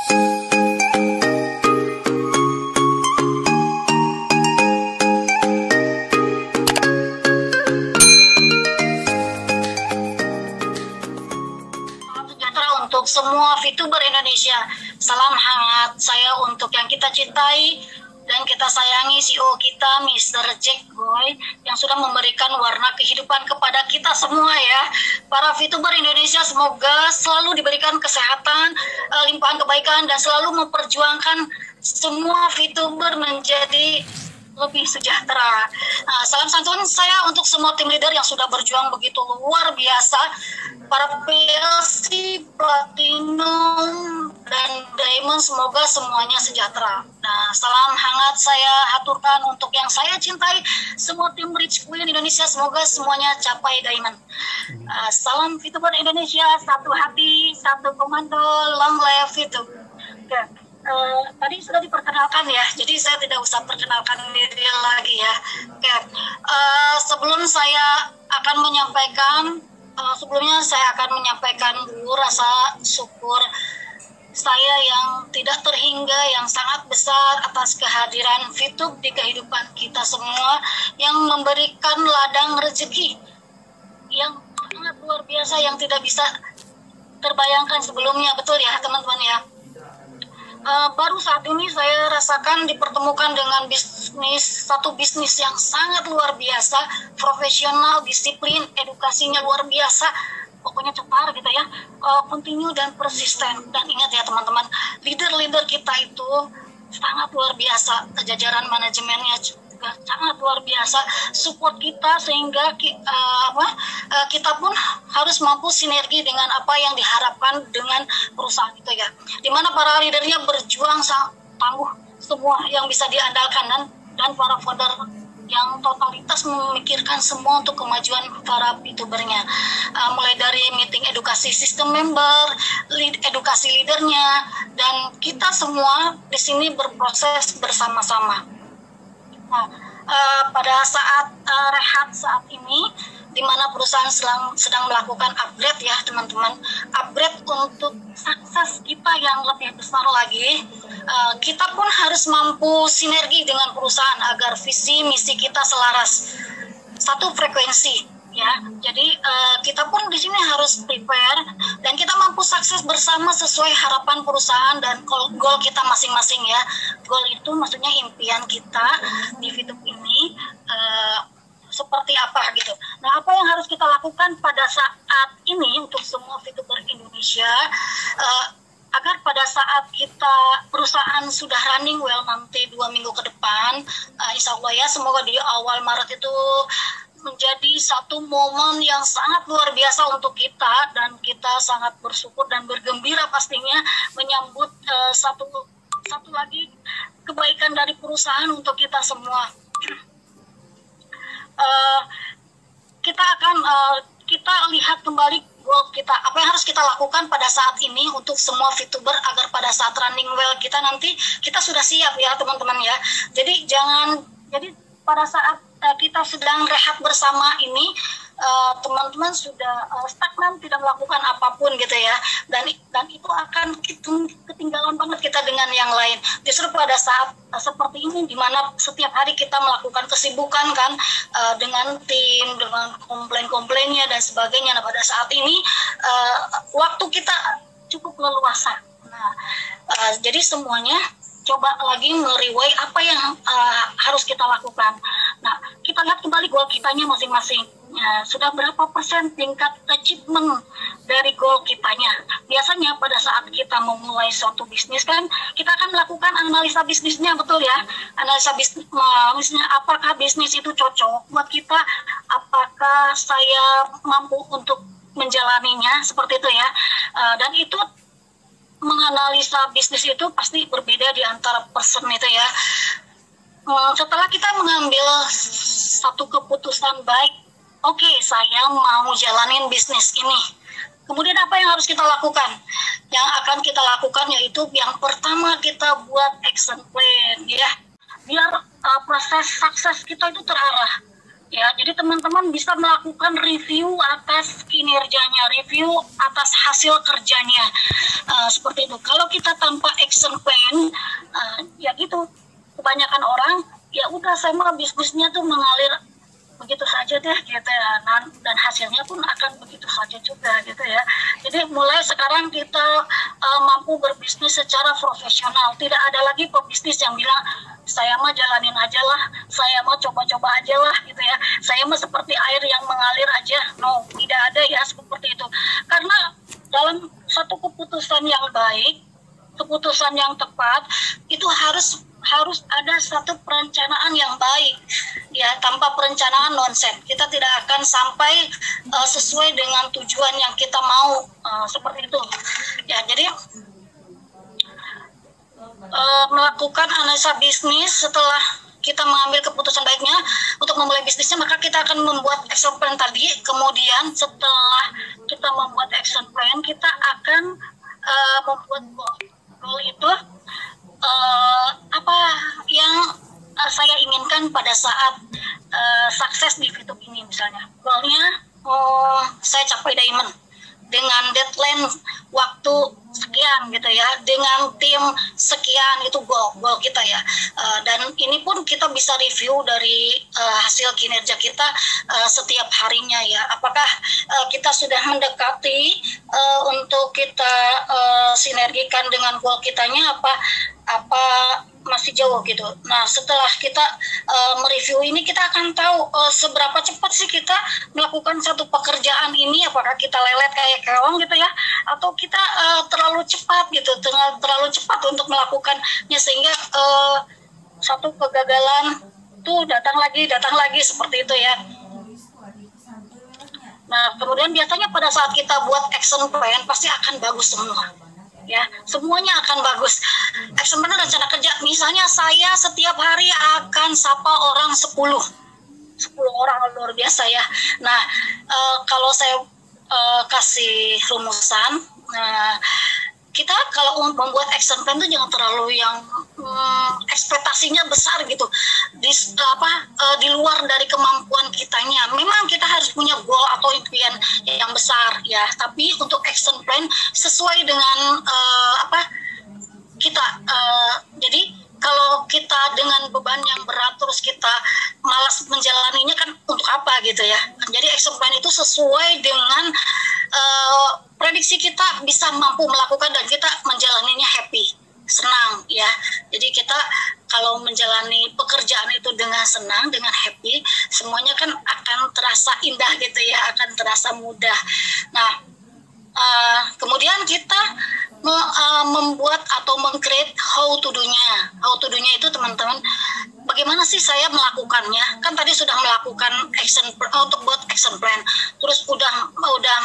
Untuk semua VTuber Indonesia, salam hangat saya untuk yang kita cintai dan kita sayangi CEO kita Mr. Jack Boy yang sudah memberikan warna kehidupan kepada kita semua ya. Para VTuber Indonesia semoga selalu diberikan kesehatan, limpahan kebaikan dan selalu memperjuangkan semua VTuber menjadi lebih sejahtera. Salam santun saya untuk semua tim leader yang sudah berjuang begitu luar biasa, para PLC, Platinum, dan Diamond, semoga semuanya sejahtera. Nah, salam hangat saya haturkan untuk yang saya cintai, semua tim Rich Queen Indonesia, semoga semuanya capai Diamond. Salam VTuber Indonesia, satu hati, satu komando, long live VTuber. Tadi sudah diperkenalkan ya, jadi saya tidak usah perkenalkan diri lagi ya. Sebelum saya akan menyampaikan, sebelumnya saya akan menyampaikan dulu rasa syukur saya yang tidak terhingga, yang sangat besar atas kehadiran VTube di kehidupan kita semua, yang memberikan ladang rezeki yang sangat luar biasa, yang tidak bisa terbayangkan sebelumnya, betul ya teman-teman ya. Baru saat ini saya rasakan dipertemukan dengan satu bisnis yang sangat luar biasa, profesional, disiplin, edukasinya luar biasa, pokoknya cepat gitu ya, continue dan persisten. Dan ingat ya teman-teman, leader-leader kita itu sangat luar biasa, jajaran manajemennya juga sangat luar biasa, support kita sehingga kita pun harus mampu sinergi dengan apa yang diharapkan dengan perusahaan itu ya. Dimana para leadernya berjuang tangguh, semua yang bisa diandalkan, dan para founder yang totalitas memikirkan semua untuk kemajuan para VTubernya, mulai dari meeting edukasi sistem member, edukasi leadernya, dan kita semua di sini berproses bersama-sama. Nah, pada saat rehat saat ini, di mana perusahaan sedang melakukan upgrade ya teman-teman, upgrade untuk sukses kita yang lebih besar lagi, kita pun harus mampu sinergi dengan perusahaan agar visi misi kita selaras, satu frekuensi ya. Jadi kita pun di sini harus prepare dan kita mampu sukses bersama sesuai harapan perusahaan dan goal kita masing-masing ya. Goal itu maksudnya impian kita di VTube ini seperti apa gitu. Nah, apa yang harus kita lakukan pada saat ini untuk semua VTuber Indonesia, agar pada saat kita perusahaan sudah running well nanti 2 minggu ke depan, insya Allah ya, semoga di awal Maret itu menjadi satu momen yang sangat luar biasa untuk kita, dan kita sangat bersyukur dan bergembira pastinya menyambut satu lagi kebaikan dari perusahaan untuk kita semua. Kita lihat kembali goal kita, apa yang harus kita lakukan pada saat ini untuk semua VTuber agar pada saat running well kita nanti kita sudah siap ya teman-teman ya. Jadi pada saat kita sedang rehat bersama ini, teman-teman sudah stagnan, tidak melakukan apapun gitu ya, dan itu akan ketinggalan banget kita dengan yang lain. Justru pada saat seperti ini, di mana setiap hari kita melakukan kesibukan kan, dengan tim, dengan komplain-komplainnya dan sebagainya. Nah, pada saat ini waktu kita cukup leluasa. Nah, jadi semuanya coba lagi nge-reweigh apa yang harus kita lakukan. Nah, kita lihat kembali goal kitanya masing-masing. Ya, sudah berapa persen tingkat achievement dari goal kitanya. Biasanya pada saat kita memulai suatu bisnis kan, kita akan melakukan analisa bisnisnya, betul ya. Analisa bisnisnya, apakah bisnis itu cocok buat kita, apakah saya mampu untuk menjalaninya, seperti itu ya. Dan itu menganalisa bisnis itu pasti berbeda di antara person itu ya. Setelah kita mengambil satu keputusan baik, oke, saya mau jalanin bisnis ini. Kemudian apa yang harus kita lakukan? Yang akan kita lakukan yaitu yang pertama, kita buat action plan ya. Biar proses sukses kita itu terarah. Ya, jadi teman-teman bisa melakukan review atas kinerjanya, review atas hasil kerjanya, seperti itu. Kalau kita tanpa action plan, ya gitu, kebanyakan orang ya udah saya mah bisnisnya tuh mengalir begitu saja deh gitu ya, dan hasilnya pun akan begitu saja juga gitu ya. Jadi mulai sekarang kita mampu berbisnis secara profesional, tidak ada lagi pebisnis yang bilang saya mah jalanin aja lah, saya mah coba-coba aja lah gitu ya, saya mah seperti air yang mengalir aja. No, tidak ada ya seperti itu. Karena dalam satu keputusan yang baik, keputusan yang tepat itu harus ada satu perencanaan yang baik ya. Tanpa perencanaan nonsen, kita tidak akan sampai sesuai dengan tujuan yang kita mau, seperti itu ya. Jadi melakukan analisa bisnis setelah kita mengambil keputusan baiknya untuk memulai bisnisnya, maka kita akan membuat action plan tadi. Kemudian setelah kita membuat action plan, kita akan membuat goal. Goal itu apa yang saya inginkan pada saat sukses di Fitup ini. Misalnya goalnya saya capai diamond dengan deadline waktu sekian gitu ya, dengan tim sekian, itu goal kita ya. Dan ini pun kita bisa review dari hasil kinerja kita setiap harinya ya. Apakah kita sudah mendekati untuk kita sinergikan dengan goal kitanya, apa masih jauh gitu. Nah, setelah kita mereview ini, kita akan tahu seberapa cepat sih kita melakukan satu pekerjaan ini. Apakah kita lelet kayak keong gitu ya, atau kita terlalu cepat gitu, terlalu cepat untuk melakukannya, sehingga satu kegagalan tuh datang lagi seperti itu ya. Nah, kemudian biasanya pada saat kita buat action plan pasti akan bagus semua. Ya, semuanya akan bagus. Action plan rencana kerja. Misalnya saya setiap hari akan sapa orang 10 orang, luar biasa ya. Nah, kalau saya kasih rumusan, kita kalau membuat action plan itu jangan terlalu yang ekspektasinya besar gitu, di luar dari kemampuan kitanya. Memang kita harus punya goal atau impian yang besar ya, tapi untuk action plan sesuai dengan kita. Jadi kalau kita dengan beban yang berat terus kita malas menjalaninya, kan untuk apa gitu ya. Jadi action plan itu sesuai dengan prediksi kita bisa mampu melakukan, dan kita menjalaninya happy, senang ya. Jadi kita kalau menjalani pekerjaan itu dengan senang, dengan happy, semuanya kan akan terasa indah gitu ya, akan terasa mudah. Nah, kemudian kita membuat atau meng-create how to do-nya. How to do-nya itu teman-teman, bagaimana sih saya melakukannya? Kan tadi sudah melakukan action untuk buat action plan, terus udah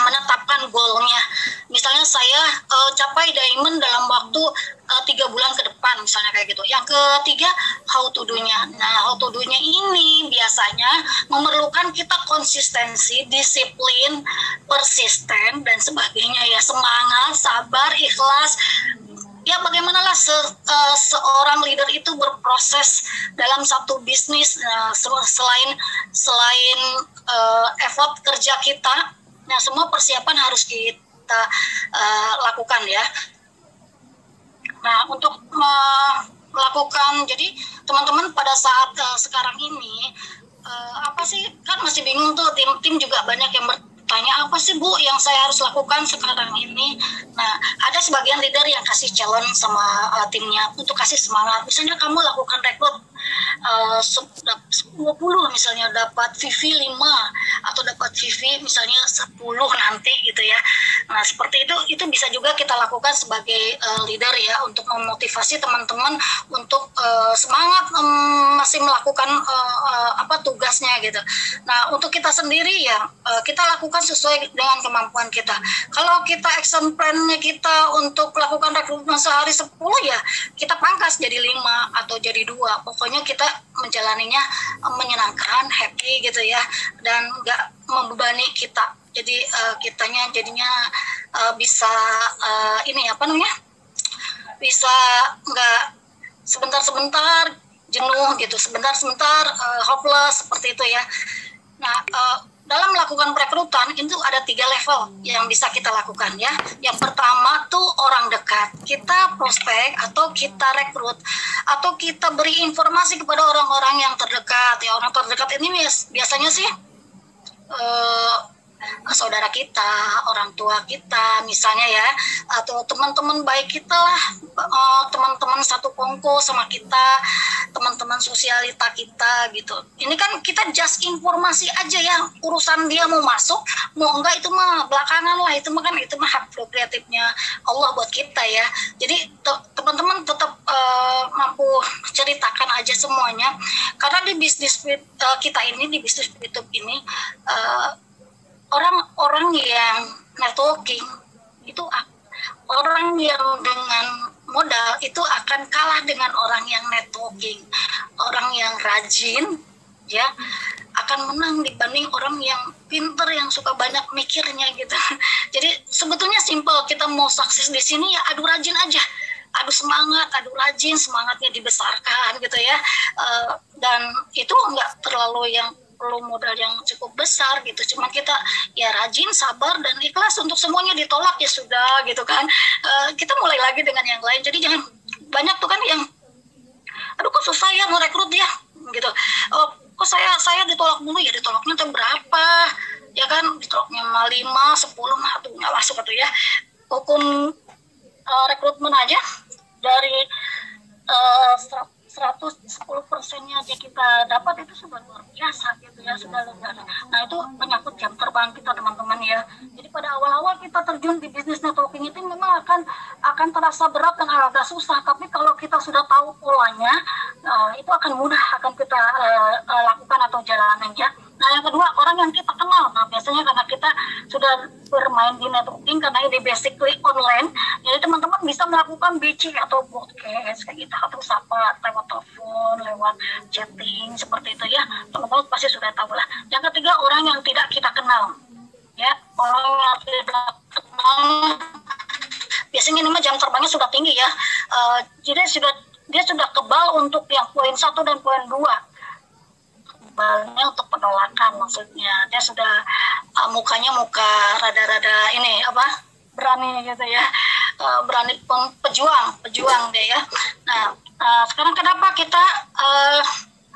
menetapkan goalnya. Misalnya saya capai diamond dalam waktu 3 bulan ke depan, misalnya kayak gitu. Yang ketiga, how to do-nya. Nah, how to do-nya ini biasanya memerlukan kita konsistensi, disiplin, persisten, dan sebagainya ya. Semangat, sabar, ikhlas. Ya, bagaimanalah seorang leader itu berproses dalam satu bisnis. Selain effort kerja kita, nah semua persiapan harus kita lakukan ya. Nah, untuk melakukan, jadi teman-teman pada saat sekarang ini apa sih, kan masih bingung tuh, tim juga banyak yang bertanya, apa sih Bu yang saya harus lakukan sekarang ini. Nah, ada sebagian leader yang kasih challenge sama timnya untuk kasih semangat. Misalnya kamu lakukan rekrut 20 misalnya, dapat VV 5 atau dapat VV misalnya 10 nanti gitu ya. Nah, seperti itu bisa juga kita lakukan sebagai leader ya, untuk memotivasi teman-teman untuk semangat masih melakukan tugasnya gitu. Nah, untuk kita sendiri ya, kita lakukan sesuai dengan kemampuan kita. Kalau kita action plan-nya kita untuk lakukan rekrutmen sehari 10 ya, kita pangkas jadi 5 atau jadi 2. Pokoknya kita menjalaninya menyenangkan, happy gitu ya, dan nggak membebani kita. Jadi kitanya jadinya bisa bisa nggak sebentar-sebentar jenuh gitu, sebentar-sebentar hopeless seperti itu ya. Nah, dalam melakukan perekrutan itu ada 3 level yang bisa kita lakukan ya. Yang pertama tuh orang dekat, kita prospek atau kita rekrut atau kita beri informasi kepada orang-orang yang terdekat. Ya, orang terdekat ini biasanya sih saudara kita, orang tua kita misalnya ya, atau teman-teman baik kita lah, teman-teman satu kongko sama kita, teman-teman sosialita kita gitu. Ini kan kita just informasi aja ya, urusan dia mau masuk mau enggak itu mah belakangan lah, itu mah hak prerogatifnya Allah buat kita ya. Jadi teman-teman tetap mampu ceritakan aja semuanya, karena di bisnis kita ini, di bisnis YouTube ini, orang-orang yang networking itu, orang yang dengan modal itu akan kalah dengan orang yang networking. Orang yang rajin ya akan menang dibanding orang yang pinter, yang suka banyak mikirnya gitu. Jadi sebetulnya simple, kita mau sukses di sini ya adu rajin aja, adu semangat, adu rajin, semangatnya dibesarkan gitu ya. Dan itu nggak terlalu yang perlu modal yang cukup besar gitu, cuma kita ya rajin, sabar, dan ikhlas. Untuk semuanya ditolak ya sudah gitu kan, kita mulai lagi dengan yang lain. Jadi jangan banyak tuh kan yang aduh kok susah ya merekrut ya gitu, kok saya ditolak mulu ya, ditolaknya tuh berapa ya kan, ditolaknya 5, 10 mah tuh nggak masuk tuh ya. Hukum rekrutmen aja dari 110%-nya aja kita dapat, itu sudah luar biasa gitu ya, sudah luar biasa. Nah itu menyangkut jam terbang kita teman-teman ya. Jadi pada awal-awal kita terjun di bisnis networking itu memang akan terasa berat dan agak susah, tapi kalau kita sudah tahu polanya, itu akan mudah, akan kita lakukan atau jalanin ya. Nah yang kedua, orang yang kita kenal. Nah biasanya karena kita sudah bermain di networking, karena ini basically online, jadi teman-teman bisa melakukan BC atau broadcast kayak gitu, atau sapa lewat telepon, lewat chatting seperti itu ya. Teman-teman pasti sudah tahu lah. Yang ketiga, orang yang tidak kita kenal ya. Orang yang tidak kenal biasanya ini mah jam terbangnya sudah tinggi ya. Jadi dia sudah kebal untuk yang poin 1 dan poin 2. Kebalnya untuk penolakan, maksudnya dia sudah mukanya muka rada-rada ini apa, berani gitu ya, berani pejuang dia ya. Nah sekarang kenapa kita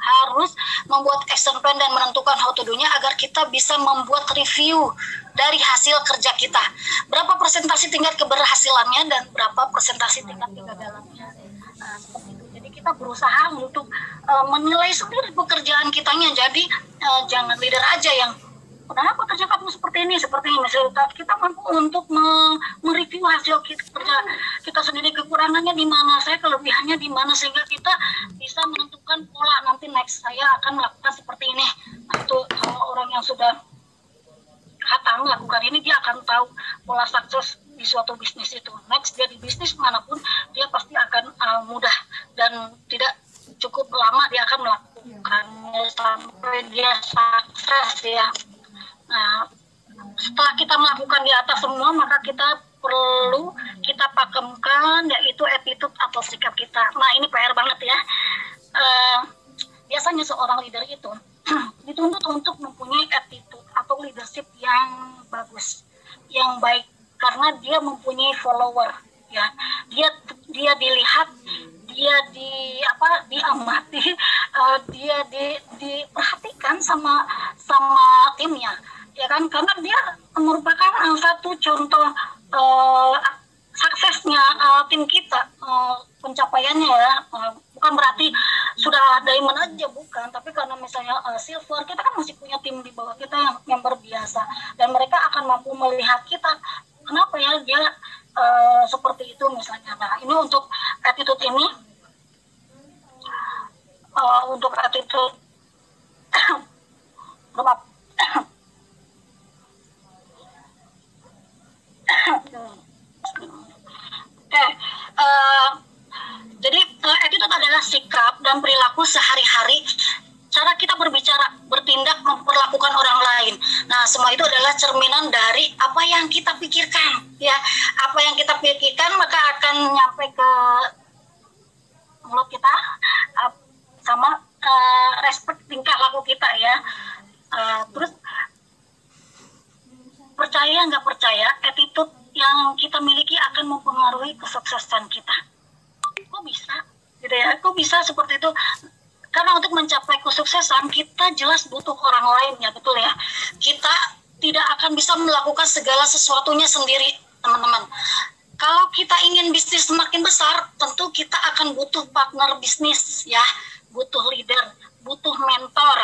harus membuat action plan dan menentukan how to do-nya, agar kita bisa membuat review dari hasil kerja kita, berapa persentase tingkat keberhasilannya dan berapa persentase tingkat kegagalannya. Seperti itu. Jadi kita berusaha untuk menilai sendiri pekerjaan kitanya. Jadi jangan leader aja yang kenapa kerja kamu seperti ini. Misalnya kita mampu untuk mereview hasil kerja kita sendiri, kekurangannya di mana, saya kelebihannya di mana, sehingga kita bisa menentukan pola nanti next saya akan melakukan seperti ini. Nah itu orang yang sudah hatam melakukan ini, dia akan tahu pola sukses di suatu bisnis itu. Next dia di bisnis manapun dia pasti akan mudah dan tidak cukup lama dia akan melakukannya sampai dia sukses ya. Nah setelah kita melakukan di atas semua, maka kita perlu kita pakemkan, yaitu attitude atau sikap kita. Nah ini PR banget ya. Biasanya seorang leader itu dituntut untuk mempunyai attitude atau leadership yang bagus, yang baik, karena dia mempunyai follower ya. Dia dilihat, dia diamati, dia diperhatikan sama timnya ya kan, karena dia merupakan satu contoh suksesnya tim kita, pencapaiannya ya. Bukan berarti sudah diamond aja, bukan, tapi karena misalnya silver, kita kan masih punya tim di bawah kita yang berbiasa, dan mereka akan mampu melihat kita kenapa ya dia seperti itu misalnya. Nah ini untuk attitude ini, untuk attitude jadi attitude adalah sikap dan perilaku sehari-hari, cara kita berbicara, bertindak, memperlakukan orang lain. Nah semua itu adalah cerminan dari apa yang kita pikirkan ya. Apa yang kita pikirkan maka akan nyampe ke mulut kita, sama respect tingkah laku kita ya. Terus percaya nggak percaya, attitude yang kita miliki akan mempengaruhi kesuksesan kita. Kok bisa? Gitu ya? Kok bisa seperti itu? Karena untuk mencapai kesuksesan kita jelas butuh orang lain, ya betul ya. Kita tidak akan bisa melakukan segala sesuatunya sendiri, teman-teman. Kalau kita ingin bisnis semakin besar, tentu kita akan butuh partner bisnis, ya, butuh leader, butuh mentor,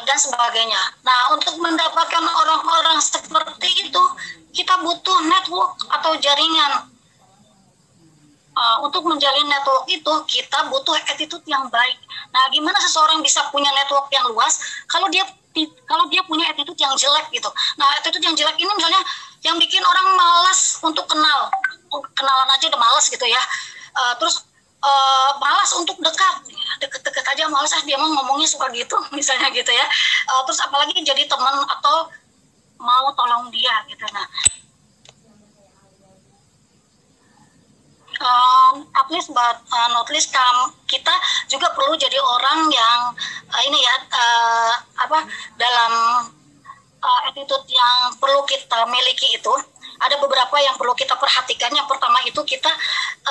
dan sebagainya. Nah, untuk mendapatkan orang-orang seperti itu, kita butuh network atau jaringan. Untuk menjalin network itu, kita butuh attitude yang baik. Nah, gimana seseorang bisa punya network yang luas kalau dia punya attitude yang jelek gitu. Nah, attitude yang jelek ini misalnya yang bikin orang malas untuk kenalan aja udah malas gitu ya. Terus malas untuk deket-deket aja malas, dia mau ngomongnya suka gitu misalnya gitu ya. Terus apalagi jadi teman atau mau tolong dia gitu. Nah, at least but not least, kita juga perlu jadi orang yang dalam attitude yang perlu kita miliki itu ada beberapa yang perlu kita perhatikan. Yang pertama itu kita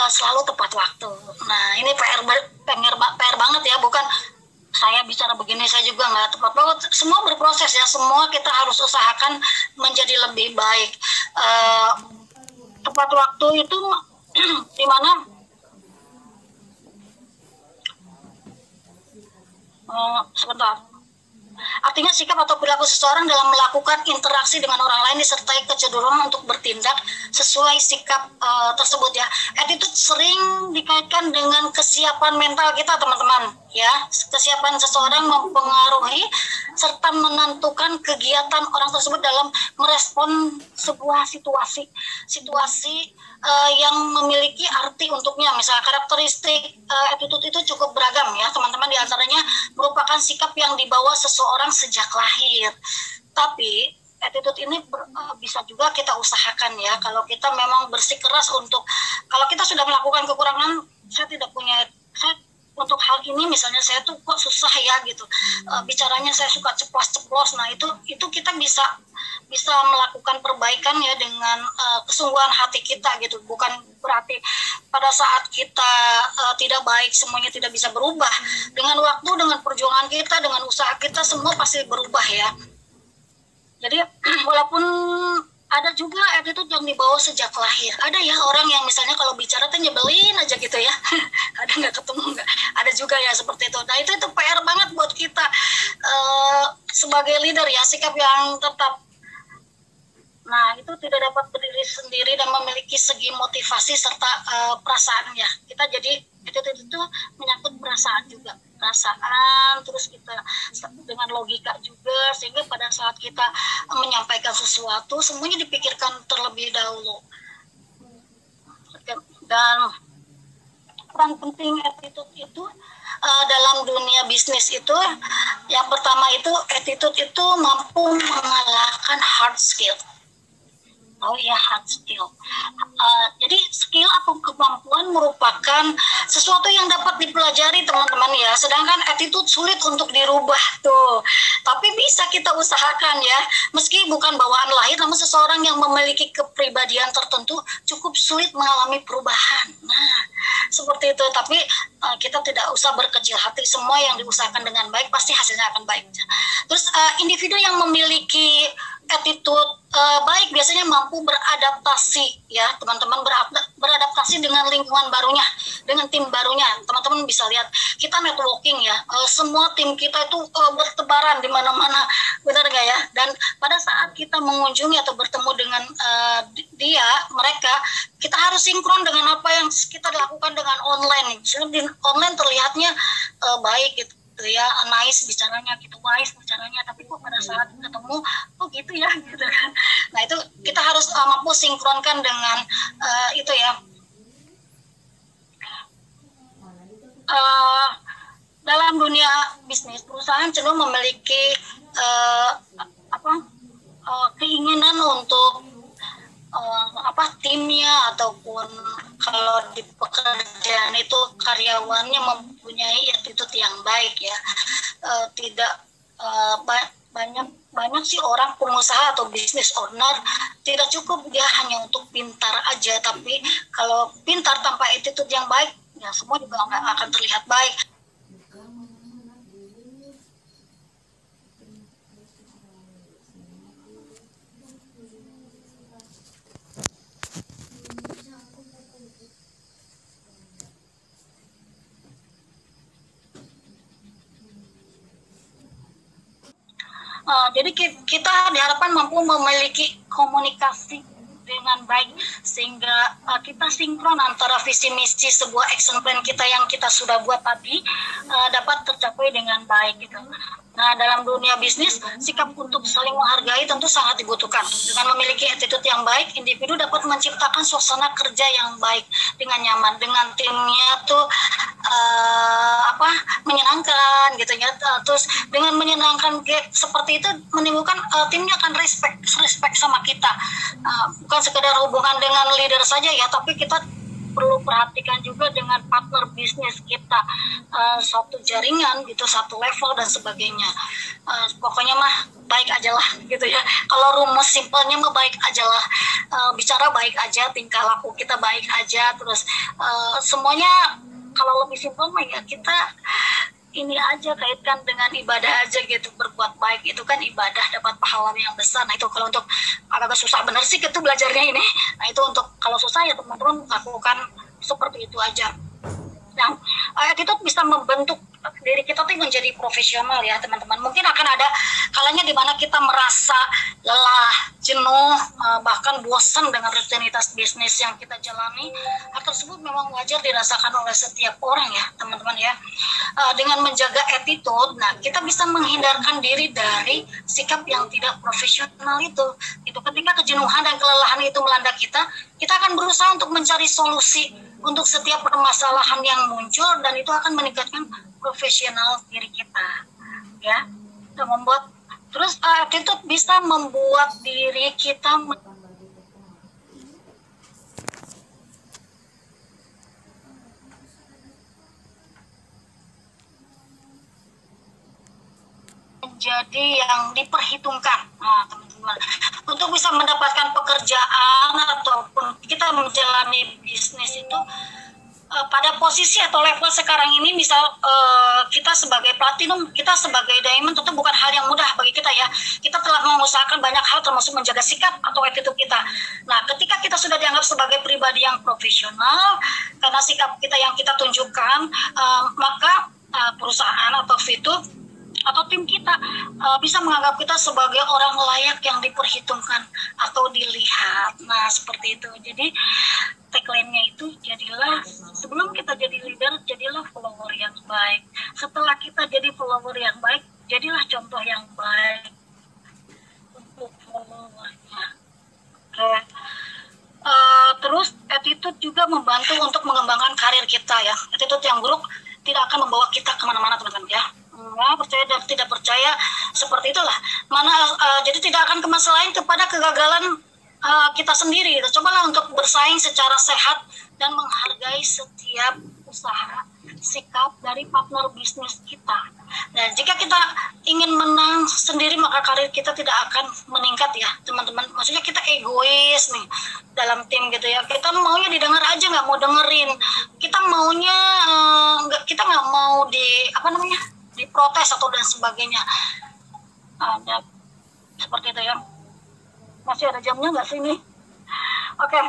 selalu tepat waktu. Nah, ini PR banget ya, bukan saya bicara begini saya juga nggak tepat banget. Semua berproses ya, semua kita harus usahakan menjadi lebih baik. Tepat waktu itu di mana sebentar. Artinya sikap atau perilaku seseorang dalam melakukan interaksi dengan orang lain disertai kecenderungan untuk bertindak sesuai sikap tersebut ya. Attitude sering dikaitkan dengan kesiapan mental kita, teman-teman ya. Kesiapan seseorang mempengaruhi serta menentukan kegiatan orang tersebut dalam merespon sebuah situasi yang memiliki arti untuknya. Misalnya karakteristik attitude itu cukup beragam ya teman-teman, diantaranya merupakan sikap yang dibawa seseorang sejak lahir. Tapi attitude ini bisa juga kita usahakan ya, kalau kita memang bersikeras untuk, kalau kita sudah melakukan kekurangan, untuk hal ini misalnya saya tuh kok susah ya gitu, bicaranya saya suka ceplos-ceplos. Nah itu kita bisa melakukan perbaikan ya dengan kesungguhan hati kita gitu. Bukan berarti pada saat kita tidak baik semuanya tidak bisa berubah. Dengan waktu, dengan perjuangan kita, dengan usaha kita, semua pasti berubah ya. Jadi walaupun ada juga attitude yang dibawa sejak lahir. Ada ya orang yang misalnya kalau bicara tuh nyebelin aja gitu ya. Kadang nggak ketemu, nggak. Ada juga ya seperti itu. Nah itu PR banget buat kita sebagai leader ya, sikap yang tetap. Nah itu tidak dapat berdiri sendiri dan memiliki segi motivasi serta perasaannya. Kita jadi itu menyangkut perasaan juga. Perasaan, terus kita dengan logika juga, sehingga pada saat kita menyampaikan sesuatu semuanya dipikirkan terlebih dahulu. Dan peran penting attitude itu dalam dunia bisnis itu, yang pertama itu attitude itu mampu mengalahkan hard skill. Oh ya, hard skill. Jadi skill atau kemampuan merupakan sesuatu yang dapat dipelajari teman-teman ya. Sedangkan attitude sulit untuk dirubah tuh. Tapi bisa kita usahakan ya. Meski bukan bawaan lahir, namun seseorang yang memiliki kepribadian tertentu cukup sulit mengalami perubahan. Nah, seperti itu. Tapi kita tidak usah berkecil hati. Semua yang diusahakan dengan baik pasti hasilnya akan baik. Terus individu yang memiliki attitude baik biasanya mampu beradaptasi ya teman-teman, beradaptasi dengan lingkungan barunya, dengan tim barunya. Teman-teman bisa lihat kita networking ya, semua tim kita itu bertebaran di mana-mana, benar nggak ya? Dan pada saat kita mengunjungi atau bertemu dengan mereka, kita harus sinkron dengan apa yang kita lakukan dengan online. Di online terlihatnya baik gitu ya, nice bicaranya gitu, wise bicaranya, tapi kok pada saat ketemu kok gitu ya gitu kan. Nah itu kita harus mampu sinkronkan dengan itu ya. Dalam dunia bisnis, perusahaan cenderung memiliki keinginan untuk timnya, ataupun kalau di pekerjaan itu karyawannya mempunyai attitude yang baik ya, tidak banyak sih orang pengusaha atau business owner tidak cukup dia hanya untuk pintar aja, tapi kalau pintar tanpa attitude yang baik ya semua juga nggak akan terlihat baik. Jadi kita diharapkan mampu memiliki komunikasi dengan baik sehingga kita sinkron antara visi misi sebuah action plan kita yang kita sudah buat tadi dapat tercapai dengan baik gitu. Nah, dalam dunia bisnis, sikap untuk saling menghargai tentu sangat dibutuhkan. Dengan memiliki attitude yang baik, individu dapat menciptakan suasana kerja yang baik dengan nyaman, dengan timnya tuh menyenangkan gitu ya. Terus dengan menyenangkan seperti itu menimbulkan timnya akan respect sama kita. Bukan sekedar hubungan dengan leader saja ya, tapi kita perlu perhatikan juga dengan partner bisnis kita, satu jaringan gitu, satu level dan sebagainya. Pokoknya mah baik aja lah gitu ya. Kalau rumus simpelnya mah baik aja lah, bicara baik aja, tingkah laku kita baik aja, terus semuanya kalau lebih simpel mah ya kita ini aja kaitkan dengan ibadah aja gitu. Berbuat baik itu kan ibadah, dapat pahala yang besar. Nah itu kalau untuk agak susah bener sih gitu belajarnya ini. Nah itu untuk kalau susah ya teman-teman lakukan seperti itu aja. Nah, itu bisa membentuk diri kita tuh menjadi profesional ya teman-teman. Mungkin akan ada kalanya di mana kita merasa lelah, jenuh, bahkan bosan dengan rutinitas bisnis yang kita jalani. Hal tersebut memang wajar dirasakan oleh setiap orang ya teman-teman ya. Dengan menjaga attitude, nah kita bisa menghindarkan diri dari sikap yang tidak profesional itu. Itu ketika kejenuhan dan kelelahan itu melanda kita akan berusaha untuk mencari solusi untuk setiap permasalahan yang muncul, dan itu akan meningkatkan profesional diri kita ya. Dan membuat terus attitude bisa membuat diri kita menjadi yang diperhitungkan. Nah, teman-teman, untuk bisa mendapatkan pekerjaan ataupun kita menjalani bisnis itu pada posisi atau level sekarang ini, misal kita sebagai platinum, kita sebagai diamond, tentu bukan hal yang mudah bagi kita ya. Kita telah mengusahakan banyak hal termasuk menjaga sikap atau attitude kita. Nah, ketika kita sudah dianggap sebagai pribadi yang profesional karena sikap kita yang kita tunjukkan, maka perusahaan atau fitur atau tim kita bisa menganggap kita sebagai orang layak yang diperhitungkan atau dilihat. Nah, seperti itu. Jadi tagline-nya itu, jadilah sebelum kita jadi leader, jadilah follower yang baik. Setelah kita jadi follower yang baik, jadilah contoh yang baik untuk followernya. Oke. Terus attitude juga membantu untuk mengembangkan karir kita ya. Attitude yang buruk tidak akan membawa kita kemana-mana teman-teman ya. Percaya dan tidak percaya seperti itulah. Jadi tidak akan ke masa lain kepada kegagalan kita sendiri. Cobalah untuk bersaing secara sehat dan menghargai setiap usaha, sikap dari partner bisnis kita. Dan jika kita ingin menang sendiri, maka karir kita tidak akan meningkat ya teman-teman. Maksudnya kita egois nih dalam tim gitu ya. Kita maunya didengar aja, nggak mau dengerin. Kita maunya kita nggak mau diprotes atau dan sebagainya. Ada seperti itu ya. Masih ada jamnya nggak sih ini? Oke.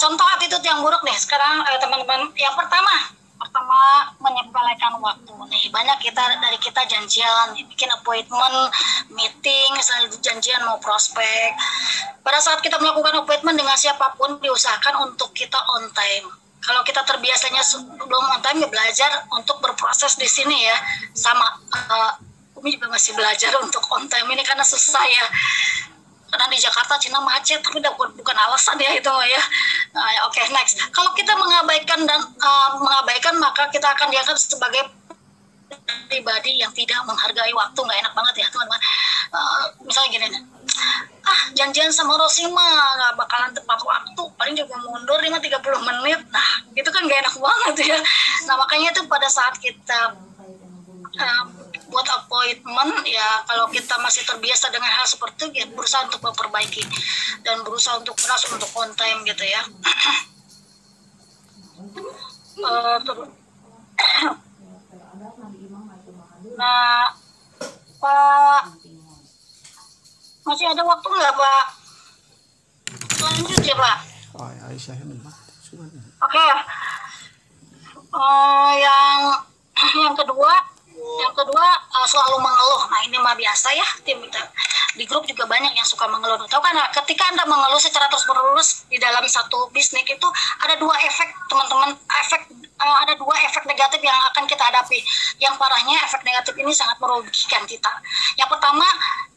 Contoh attitude yang buruk nih sekarang teman-teman. Yang pertama menyepelekan waktu nih. Banyak dari kita janjian, bikin appointment, meeting, misalnya janjian mau prospek. Pada saat kita melakukan appointment dengan siapapun, diusahakan untuk kita on time. Kalau kita terbiasanya sebelum on time, ya belajar untuk berproses di sini ya. Sama Umi juga masih belajar untuk on time ini karena susah ya. Karena di Jakarta Cina macet, tapi bukan alasan ya itu ya. Oke, next. Kalau kita mengabaikan maka kita akan dianggap sebagai pribadi yang tidak menghargai waktu. Nggak enak banget ya teman-teman. Misalnya gini nih, janjian sama Rosima nggak bakalan tepat waktu, paling juga mundur 30 menit. Nah itu kan nggak enak banget ya. Nah makanya itu pada saat kita buat appointment ya. Kalau kita masih terbiasa dengan hal seperti itu, ya berusaha untuk memperbaiki dan berusaha untuk keras untuk on time gitu ya. Nah, Pak, masih ada waktu nggak, Pak? Lanjut ya, Pak. Oke. Yang kedua selalu mengeluh. Nah, ini mah biasa ya, tim kita di grup juga banyak yang suka mengeluh. Tahu kan, ketika Anda mengeluh secara terus-menerus di dalam satu bisnis itu ada dua efek, teman-teman. Ada dua efek negatif yang akan kita hadapi. Yang parahnya efek negatif ini sangat merugikan kita. Yang pertama,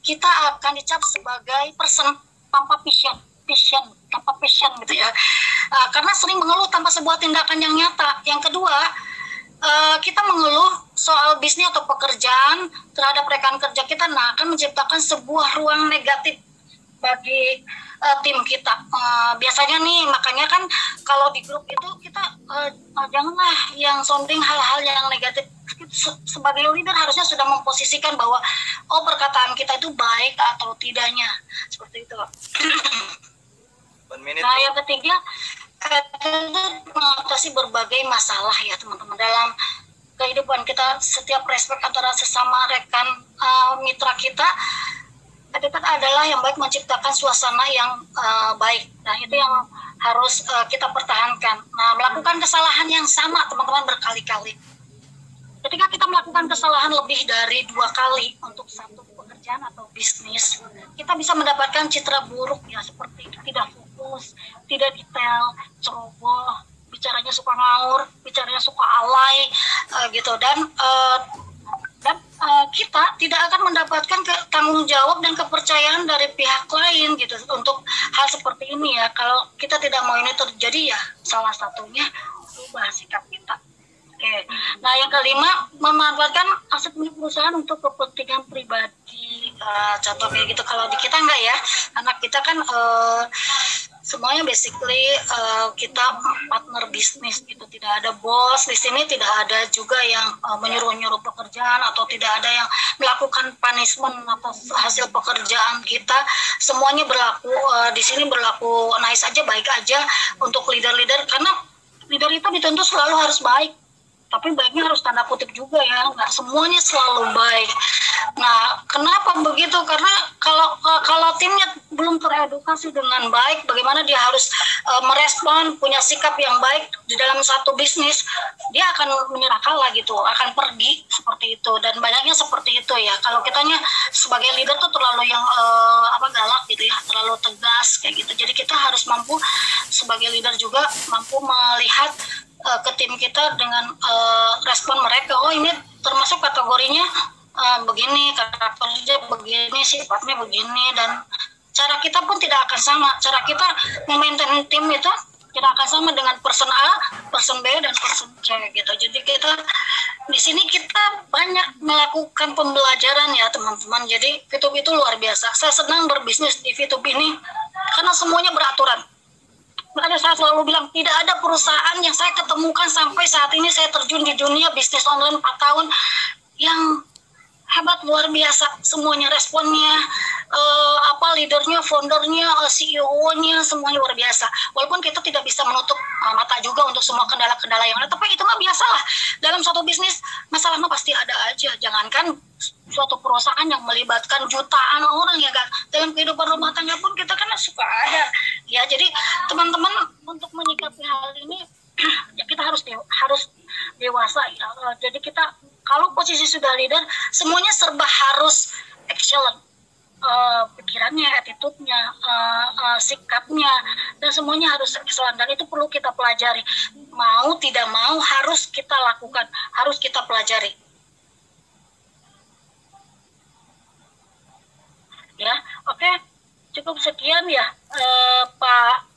kita akan dicap sebagai person tanpa passion gitu ya. Karena sering mengeluh tanpa sebuah tindakan yang nyata. Yang kedua, kita mengeluh soal bisnis atau pekerjaan terhadap rekan kerja kita, nah akan menciptakan sebuah ruang negatif bagi tim kita. Biasanya nih, makanya kan kalau di grup itu kita janganlah yang sounding hal-hal yang negatif. Sebagai leader harusnya sudah memposisikan bahwa perkataan kita itu baik atau tidaknya, seperti itu. Nah, yang ketiga, mengatasi berbagai masalah ya teman-teman dalam kehidupan kita. Setiap respect antara sesama rekan mitra kita adalah yang baik, menciptakan suasana yang baik. Nah, itu yang harus kita pertahankan. Nah, melakukan kesalahan yang sama teman-teman berkali-kali. Ketika kita melakukan kesalahan lebih dari 2 kali untuk satu pekerjaan atau bisnis, kita bisa mendapatkan citra buruk ya, seperti tidak fokus, tidak detail, ceroboh, bicaranya suka ngawur, bicaranya suka alay gitu, dan kita tidak akan mendapatkan tanggung jawab dan kepercayaan dari pihak lain gitu untuk hal seperti ini ya. Kalau kita tidak mau ini terjadi, ya salah satunya ubah sikap kita. Oke. Nah, yang kelima, memanfaatkan aset milik perusahaan untuk kepentingan pribadi. Contoh kayak gitu. Kalau di kita enggak ya, anak kita kan semuanya basically kita partner bisnis gitu. Tidak ada bos di sini, tidak ada juga yang menyuruh-nyuruh pekerjaan, atau tidak ada yang melakukan punishment atas hasil pekerjaan kita. Semuanya berlaku di sini, berlaku nice aja, baik aja untuk leader-leader, karena leader itu dituntut selalu harus baik. Tapi baiknya harus tanda kutip juga ya, nggak semuanya selalu baik. Nah, kenapa begitu? Karena kalau timnya belum teredukasi dengan baik, bagaimana dia harus merespon, punya sikap yang baik di dalam satu bisnis, dia akan menyerah kalah gitu, akan pergi seperti itu. Dan banyaknya seperti itu ya. Kalau kitanya sebagai leader tuh terlalu yang galak gitu ya, terlalu tegas kayak gitu. Jadi kita harus mampu sebagai leader juga mampu melihat ke tim kita dengan respon mereka. Oh, ini termasuk kategorinya begini, karakternya begini, sifatnya begini, dan cara kita pun tidak akan sama. Cara kita memaintain tim itu tidak akan sama dengan person A, person B, dan person C gitu. Jadi kita di sini kita banyak melakukan pembelajaran ya teman-teman. Jadi V2B itu luar biasa. Saya senang berbisnis di V2B ini karena semuanya beraturan. Makanya saya selalu bilang, tidak ada perusahaan yang saya ketemukan sampai saat ini saya terjun di dunia bisnis online 4 tahun yang hebat, luar biasa. Semuanya responnya, leadernya, foundernya, CEO-nya, semuanya luar biasa. Walaupun kita tidak bisa menutup mata juga untuk semua kendala-kendala yang ada, tapi itu mah biasalah. Dalam suatu bisnis, masalah mah pasti ada aja. Jangankan suatu perusahaan yang melibatkan jutaan orang ya kan, dalam kehidupan rumah tangga pun kita kan suka ada ya. Jadi teman-teman, untuk menyikapi hal ini ya kita harus dewasa ya. Jadi kita kalau posisi sudah leader, semuanya serba harus excellent, pikirannya, attitude-nya, sikapnya, dan semuanya harus excellent, dan itu perlu kita pelajari. Mau tidak mau harus kita lakukan, harus kita pelajari. Ya, oke, cukup sekian ya, Pak